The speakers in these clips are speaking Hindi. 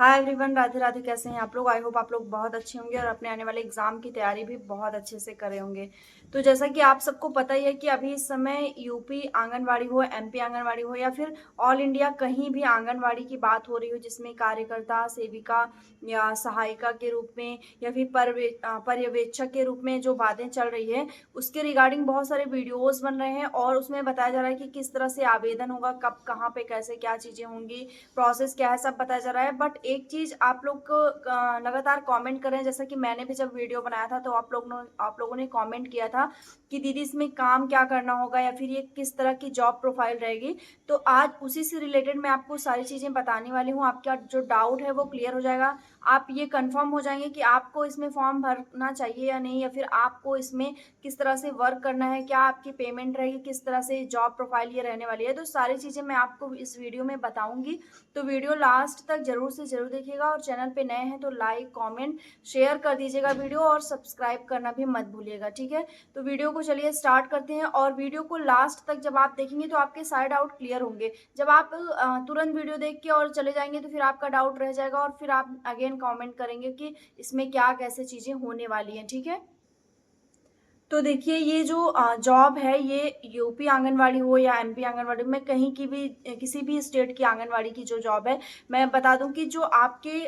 Hi everyone, Radhe Radhe. कैसे हैं आप लोग? आई होप आप लोग बहुत अच्छे होंगे और अपने आने वाले एग्जाम की तैयारी भी बहुत अच्छे से कर रहे होंगे। तो जैसा कि आप सबको पता ही है कि अभी इस समय यूपी आंगनवाड़ी हो, एमपी आंगनवाड़ी हो या फिर ऑल इंडिया कहीं भी आंगनवाड़ी की बात हो रही हो, जिसमें कार्यकर्ता, सेविका या सहायिका के रूप में या फिर पर्यवेक्षक के रूप में जो बातें चल रही है, उसके रिगार्डिंग बहुत सारे वीडियोस बन रहे हैं और उसमें बताया जा रहा है कि किस तरह से आवेदन होगा, कब, कहाँ पे, कैसे, क्या चीजें होंगी, प्रोसेस क्या है, सब बताया जा रहा है। बट एक चीज आप लोग को लगातार कमेंट कर रहे हैं, जैसा कि मैंने भी जब वीडियो बनाया था तो आप लोगों ने कमेंट किया था कि दीदी इसमें काम क्या करना होगा या फिर ये किस तरह की जॉब प्रोफाइल रहेगी। तो आज उसी से रिलेटेड मैं आपको सारी चीजें बताने वाली हूँ। आपका जो डाउट है वो क्लियर हो जाएगा। आप ये कंफर्म हो जाएंगे कि आपको इसमें फॉर्म भरना चाहिए या नहीं, या फिर आपको इसमें किस तरह से वर्क करना है, क्या आपकी पेमेंट रहेगी, किस तरह से जॉब प्रोफाइल ये रहने वाली है। तो सारी चीजें मैं आपको इस वीडियो में बताऊंगी। तो वीडियो लास्ट तक जरूर से जरूर देखिएगा और चैनल पे नए हैं तो लाइक, कमेंट, शेयर कर दीजिएगा वीडियो और सब्सक्राइब करना भी मत भूलिएगा, ठीक है। तो वीडियो को चलिए स्टार्ट करते हैं और वीडियो को लास्ट तक जब आप देखेंगे तो आपके सारे डाउट क्लियर होंगे। जब आप तुरंत वीडियो देख के और चले जाएंगे तो फिर आपका डाउट रह जाएगा और फिर आप अगेन कमेंट करेंगे कि इसमें क्या कैसे चीजें होने वाली हैं, ठीक है। तो देखिए, ये जो जॉब है ये यूपी आंगनवाड़ी हो या एमपी आंगनवाड़ी में कहीं की भी किसी भी स्टेट की आंगनवाड़ी की जो जॉब है, मैं बता दूं कि जो आपके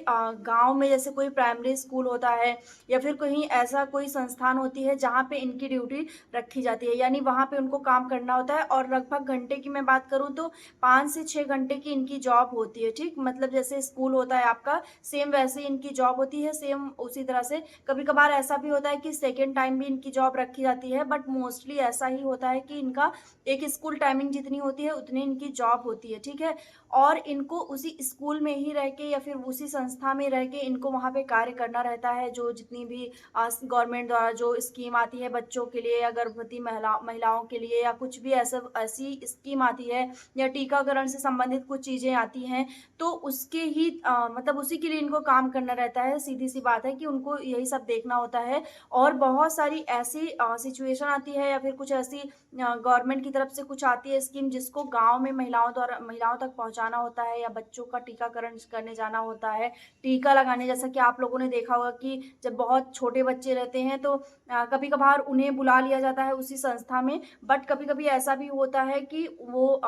गांव में जैसे कोई प्राइमरी स्कूल होता है या फिर कहीं ऐसा कोई संस्थान होती है जहां पे इनकी ड्यूटी रखी जाती है, यानी वहां पे उनको काम करना होता है। और लगभग घंटे की मैं बात करूं तो 5 से 6 घंटे की इनकी जॉब होती है, ठीक। मतलब जैसे स्कूल होता है आपका, सेम वैसे ही इनकी जॉब होती है, सेम उसी तरह से। कभी कभार ऐसा भी होता है कि सेकेंड टाइम भी इनकी जॉब रखी जाती है, बट मोस्टली ऐसा ही होता है कि इनका एक स्कूल टाइमिंग जितनी होती है उतनी इनकी जॉब होती है, ठीक है। और इनको उसी स्कूल में ही रह के या फिर उसी संस्था में रह के इनको वहाँ पे कार्य करना रहता है। जो जितनी भी गवर्नमेंट द्वारा जो स्कीम आती है बच्चों के लिए या गर्भवती महिलाओं के लिए या कुछ भी ऐसा ऐसी स्कीम आती है या टीकाकरण से संबंधित कुछ चीजें आती हैं, तो उसके ही मतलब उसी के लिए इनको काम करना रहता है। सीधी सी बात है कि उनको यही सब देखना होता है। और बहुत सारी ऐसी सिचुएशन आती है या फिर कुछ ऐसी गवर्नमेंट की तरफ से कुछ आती है स्कीम, जिसको गांव में महिलाओं तक पहुंचाना होता है या बच्चों का टीकाकरण करने जाना होता है, टीका लगाने। जैसा कि आप लोगों ने देखा होगा कि जब बहुत छोटे बच्चे रहते हैं तो कभी कभार उन्हें बुला लिया जाता है उसी संस्था में, बट कभी कभी ऐसा भी होता है कि वो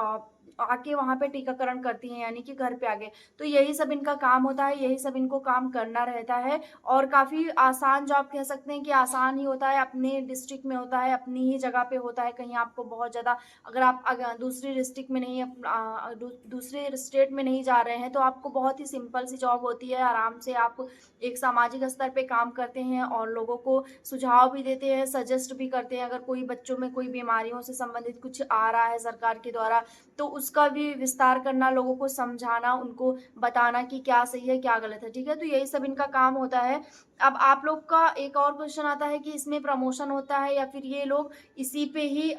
आके वहां पे टीकाकरण करती हैं, यानी कि घर पे आके। तो यही सब इनका काम होता है, यही सब इनको काम करना रहता है। और काफी आसान जॉब कह सकते हैं कि आसान ही होता है, अपने डिस्ट्रिक्ट में होता है, अपनी ही जगह पे होता है। कहीं आपको बहुत ज्यादा, अगर दूसरी डिस्ट्रिक्ट में नहीं, दूसरे स्टेट में नहीं जा रहे हैं तो आपको बहुत ही सिंपल सी जॉब होती है। आराम से आप एक सामाजिक स्तर पे काम करते हैं और लोगों को सुझाव भी देते हैं, सजेस्ट भी करते हैं। अगर कोई बच्चों में कोई बीमारियों से संबंधित कुछ आ रहा है सरकार के द्वारा, तो उसका भी विस्तार करना, लोगों को समझाना, उनको बताना कि क्या सही है क्या गलत है, ठीक है। तो यही सब इनका काम होता है। अब आप लोग का एक और क्वेश्चन आता है कि इसमें प्रमोशन होता है या फिर ये लोग इसी पे ही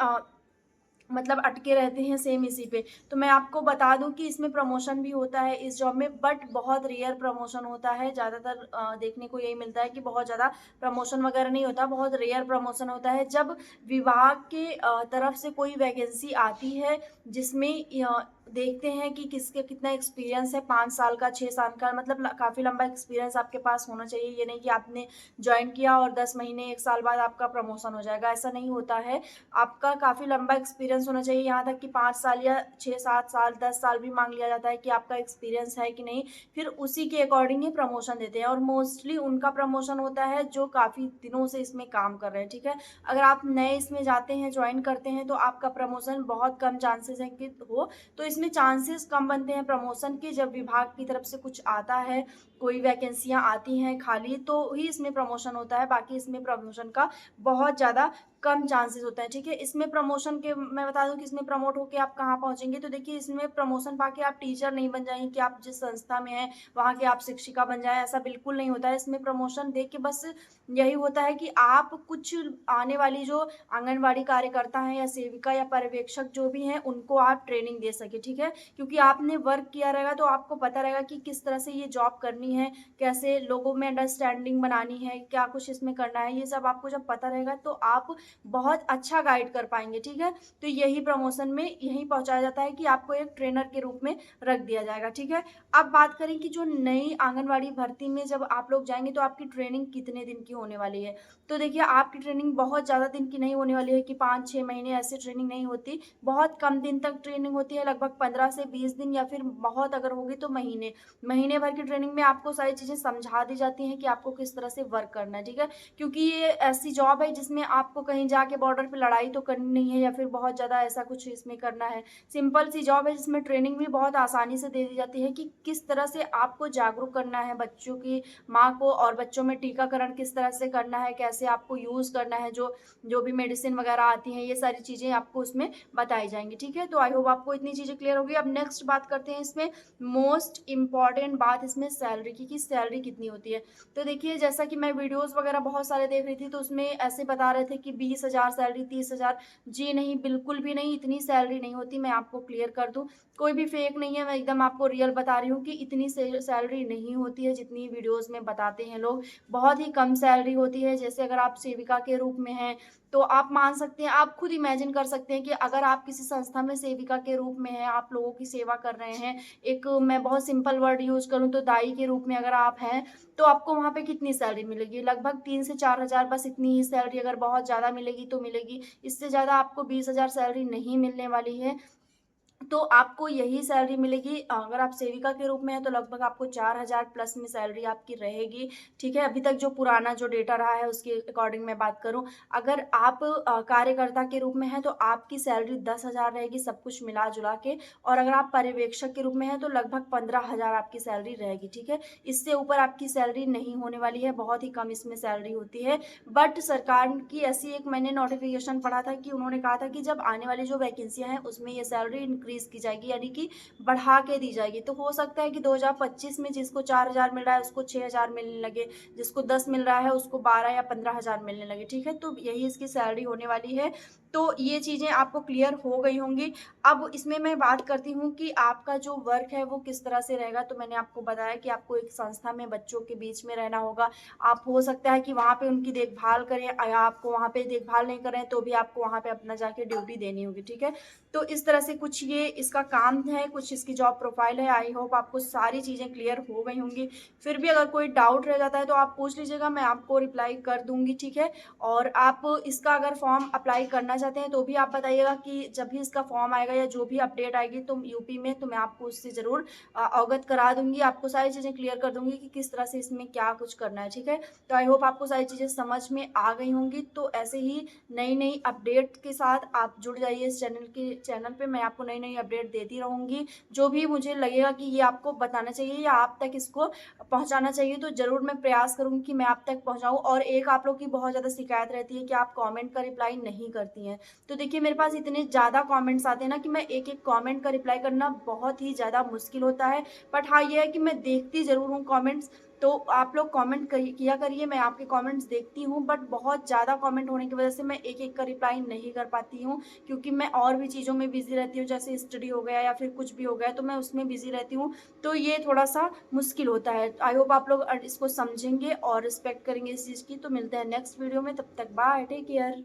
मतलब अटके रहते हैं सेम इसी पे। तो मैं आपको बता दूं कि इसमें प्रमोशन भी होता है इस जॉब में, बट बहुत रेयर प्रमोशन होता है। ज़्यादातर देखने को यही मिलता है कि बहुत ज़्यादा प्रमोशन वगैरह नहीं होता, बहुत रेयर प्रमोशन होता है। जब विभाग के तरफ से कोई वैकेंसी आती है जिसमें देखते हैं कि किसके कितना एक्सपीरियंस है, 5 साल का, 6 साल का, मतलब काफ़ी लंबा एक्सपीरियंस आपके पास होना चाहिए। ये नहीं कि आपने ज्वाइन किया और 10 महीने 1 साल बाद आपका प्रमोशन हो जाएगा, ऐसा नहीं होता है। आपका काफ़ी लंबा एक्सपीरियंस होना चाहिए, यहाँ तक कि 5 साल या 6, 7 साल, 10 साल भी मांग लिया जाता है कि आपका एक्सपीरियंस है कि नहीं। फिर उसी के अकॉर्डिंग ही प्रमोशन देते हैं और मोस्टली उनका प्रमोशन होता है जो काफ़ी दिनों से इसमें काम कर रहे हैं, ठीक है। अगर आप नए इसमें जाते हैं, ज्वाइन करते हैं, तो आपका प्रमोशन बहुत कम चांसेस है कि हो। तो इसमें चांसेस कम बनते हैं प्रमोशन के, जब विभाग की तरफ से कुछ आता है, कोई वैकेंसियां आती हैं खाली, तो ही इसमें प्रमोशन होता है। बाकी इसमें प्रमोशन का बहुत ज़्यादा कम चांसेस होता है, ठीक है। इसमें प्रमोशन के मैं बता दूं कि इसमें प्रमोट होकर आप कहाँ पहुंचेंगे। तो देखिए, इसमें प्रमोशन पाके आप टीचर नहीं बन जाएंगे कि आप जिस संस्था में हैं वहाँ के आप शिक्षिका बन जाए, ऐसा बिल्कुल नहीं होता है। इसमें प्रमोशन देख के बस यही होता है कि आप कुछ आने वाली जो आंगनवाड़ी कार्यकर्ता हैं या सेविका या पर्यवेक्षक जो भी हैं उनको आप ट्रेनिंग दे सके, ठीक है। क्योंकि आपने वर्क किया रहेगा तो आपको पता रहेगा कि किस तरह से ये जॉब करनी है, कैसे लोगों में अंडरस्टैंडिंग बनानी है, क्या कुछ इसमें करना है। ये सब आपको जब पता रहेगा तो आप बहुत अच्छा गाइड कर पाएँगे, ठीक है? तो यही प्रमोशन में यही पहुँचाया जाता है कि आपको एक ट्रेनर के रूप में रख दिया जाएगा, ठीक है? अब बात करें कि जो नई आंगनवाड़ी भर्ती में जब आप लोग जाएँगे तो आपकी ट्रेनिंग कितने दिन की होने वाली है? तो देखिए आपकी ट्रेनिंग बहुत ज़्यादा दिन की नहीं होने वाली है कि 5-6 महीने ऐसे ट्रेनिंग नहीं होती। बहुत कम दिन तक ट्रेनिंग होती है, लगभग 15 से 20 दिन या फिर बहुत अगर होगी तो महीने। महीने भर की ट्रेनिंग में आपको सारी चीज़ें समझा दी जाती हैं कि आपको किस तरह से वर्क करना है, ठीक है? क्योंकि ये ऐसी जॉब है जिसमें आपको कहीं जाके बॉर्डर पे लड़ाई तो करनी नहीं है या फिर बहुत ज़्यादा ऐसा कुछ इसमें करना है। सिंपल सी जॉब है जिसमें ट्रेनिंग भी बहुत आसानी से दे दी जाती है कि किस तरह से आपको जागरूक करना है बच्चों की माँ को और बच्चों में टीकाकरण किस तरह से करना है, कैसे आपको यूज़ करना है, जो जो भी मेडिसिन वगैरह आती हैं, ये सारी चीज़ें आपको उसमें बताई जाएँगी, ठीक है? तो आई होप आपको इतनी चीज़ें क्लियर होगी। अब नेक्स्ट बात करते हैं इसमें मोस्ट इम्पोर्टेंट बात इसमें सैलरी की कि सैलरी कितनी होती है। तो देखिए जैसा कि मैं वीडियोज़ वगैरह बहुत सारे देख रही थी तो उसमें ऐसे बता रहे थे कि 20,000 सैलरी 30,000। जी नहीं, बिल्कुल भी नहीं, इतनी सैलरी नहीं होती, मैं आपको क्लियर कर दूँ। कोई भी फेक नहीं है, मैं एकदम आपको रियल बता रही हूँ कि इतनी से सैलरी नहीं होती है जितनी वीडियोज़ में बताते हैं लोग। बहुत ही कम सैलरी होती है। जैसे अगर आप सेविका के रूप में हैं, तो आप मान सकते हैं, आप खुद इमेजिन कर सकते हैं कि अगर आप किसी संस्था में सेविका के रूप में हैं, आप लोगों की सेवा कर रहे हैं, एक मैं बहुत सिंपल वर्ड यूज़ करूँ तो दाई के रूप में अगर आप हैं, तो आपको वहाँ पे कितनी सैलरी मिलेगी? लगभग 3 से 4,000, बस इतनी ही सैलरी, अगर बहुत ज़्यादा मिलेगी तो मिलेगी। इससे ज़्यादा आपको 20,000 सैलरी नहीं मिलने वाली है। तो आपको यही सैलरी मिलेगी। अगर आप सेविका के रूप में हैं तो लगभग आपको 4,000 प्लस में सैलरी आपकी रहेगी, ठीक है? अभी तक जो पुराना जो डेटा रहा है उसके अकॉर्डिंग मैं बात करूँ। अगर आप कार्यकर्ता के रूप में हैं तो आपकी सैलरी 10,000 रहेगी सब कुछ मिला-जुला के, और अगर आप पर्यवेक्षक के रूप में हैं तो लगभग 15,000 आपकी सैलरी रहेगी, ठीक है? इससे ऊपर आपकी सैलरी नहीं होने वाली है, बहुत ही कम इसमें सैलरी होती है। बट सरकार की ऐसी एक मैंने नोटिफ़िकेशन पढ़ा था कि उन्होंने कहा था कि जब आने वाली जो वैकेंसियाँ हैं उसमें ये सैलरी इंक्रीज़ की जाएगी, यानी कि बढ़ा के दी जाएगी। तो हो सकता है कि 2025 में जिसको 4,000 मिल रहा है उसको 6,000 मिलने लगे, जिसको 10 मिल रहा है उसको 12 या 15,000 मिलने लगे, ठीक है? तो यही इसकी सैलरी होने वाली है। तो ये चीज़ें आपको क्लियर हो गई होंगी। अब इसमें मैं बात करती हूँ कि आपका जो वर्क है वो किस तरह से रहेगा। तो मैंने आपको बताया कि आपको एक संस्था में बच्चों के बीच में रहना होगा। आप हो सकता है कि वहाँ पे उनकी देखभाल करें, या आपको वहाँ पे देखभाल नहीं कर रहे हैं तो भी आपको वहाँ पे अपना जाके ड्यूटी देनी होगी, ठीक है? तो इस तरह से कुछ ये इसका काम है, कुछ इसकी जॉब प्रोफाइल है। आई होप आपको सारी चीज़ें क्लियर हो गई होंगी। फिर भी अगर कोई डाउट रह जाता है तो आप पूछ लीजिएगा, मैं आपको रिप्लाई कर दूँगी, ठीक है? और आप इसका अगर फॉर्म अप्लाई करना चाहते हैं तो भी आप बताइएगा कि जब भी इसका फॉर्म आएगा या जो भी अपडेट आएगी तो यूपी में, तो मैं आपको उससे ज़रूर अवगत करा दूँगी। आपको सारी चीज़ें क्लियर कर दूँगी कि किस तरह से इसमें क्या कुछ करना है, ठीक है? तो आई होप आपको सारी चीज़ें समझ में आ गई होंगी। तो ऐसे ही नई-नई अपडेट के साथ आप जुड़ जाइए इस चैनल पे, मैं आपको नई-नई अपडेट देती रहूँगी। जो भी मुझे लगेगा कि ये आपको बताना चाहिए या आप तक इसको पहुँचाना चाहिए तो ज़रूर मैं प्रयास करूँगी कि मैं आप तक पहुँचाऊँ। और एक आप लोग की बहुत ज़्यादा शिकायत रहती है कि आप कमेंट का रिप्लाई नहीं करती हैं। तो देखिए मेरे पास इतने ज़्यादा कमेंट्स आते हैं ना कि मैं एक-एक कमेंट का रिप्लाई करना बहुत ही ज़्यादा मुश्किल होता है। बट हाँ, ये है कि मैं देखती ज़रूर हूँ कमेंट्स। तो आप लोग कमेंट किया करिए, मैं आपके कमेंट्स देखती हूँ, बट बहुत ज़्यादा कमेंट होने की वजह से मैं एक-एक का रिप्लाई नहीं कर पाती हूँ, क्योंकि मैं और भी चीज़ों में बिज़ी रहती हूँ, जैसे स्टडी हो गया या फिर कुछ भी हो गया, तो मैं उसमें बिज़ी रहती हूँ। तो ये थोड़ा-सा मुश्किल होता है। आई होप आप लोग इसको समझेंगे और रिस्पेक्ट करेंगे इस चीज़ की। तो मिलते हैं नेक्स्ट वीडियो में, तब तक बाय, टेक केयर।